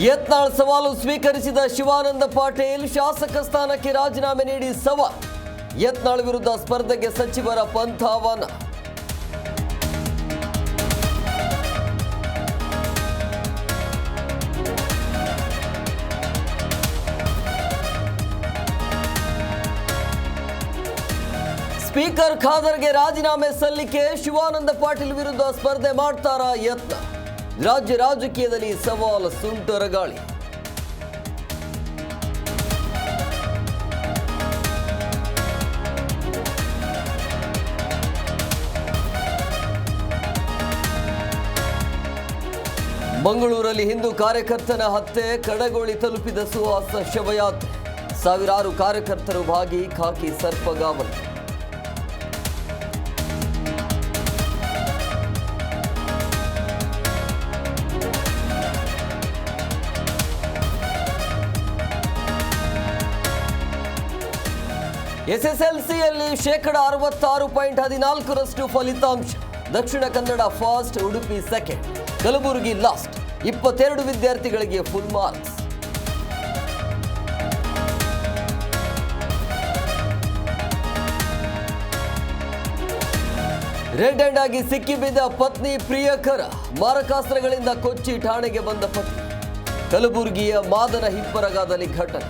ಯತ್ನಾಳ್ ಸವಾಲು ಸ್ವೀಕರಿಸಿದ ಶಿವಾನಂದ ಪಾಟೀಲ್ ಶಾಸಕ ಸ್ಥಾನಕ್ಕೆ ರಾಜೀನಾಮೆ ನೀಡಿ ಸವಾಲ್. ಯತ್ನಾಳ್ ವಿರುದ್ಧ ಸ್ಪರ್ಧೆಗೆ ಸಚಿವರ ಪಂಥಾಹ್ವಾನ. ಸ್ಪೀಕರ್ ಖಾದರ್ಗೆ ರಾಜೀನಾಮೆ ಸಲ್ಲಿಕೆ. ಶಿವಾನಂದ ಪಾಟೀಲ್ ವಿರುದ್ಧ ಸ್ಪರ್ಧೆ ಮಾಡ್ತಾರಾ ಯತ್ನಾಳ್? ರಾಜ್ಯ ರಾಜಕೀಯದಲ್ಲಿ ಸವಾಲು ಸುಂಟರಗಾಳಿ. ಮಂಗಳೂರಲ್ಲಿ ಹಿಂದೂ ಕಾರ್ಯಕರ್ತನ ಹತ್ಯೆ, ಕಡಗೋಳಿ ತಲುಪಿದ ಸುಹಾಸ ಶವಯಾತ್ರೆ. ಸಾವಿರಾರು ಕಾರ್ಯಕರ್ತರು ಭಾಗಿ, ಖಾಕಿ ಸರ್ಪಗಾವಲು. ಎಸ್ಎಸ್ಎಲ್ಸಿಯಲ್ಲಿ 66.14% ಫಲಿತಾಂಶ. Dakshina Kannada first, Udupi second, Kalaburagi last. 22 ವಿದ್ಯಾರ್ಥಿಗಳಿಗೆ ಫುಲ್ ಮಾರ್ಕ್ಸ್. ರೆಡ್ ಹ್ಯಾಂಡ್ ಆಗಿ ಸಿಕ್ಕಿಬಿದ್ದ ಪತ್ನಿ ಪ್ರಿಯಕರ. ಮಾರಕಾಸ್ತ್ರಗಳಿಂದ ಕೊಚ್ಚಿ ಠಾಣೆಗೆ ಬಂದ ಪತಿ. ಕಲಬುರಗಿಯ ಮಾದನ ಹಿಪ್ಪರಗಾದಲ್ಲಿ ಘಟನೆ.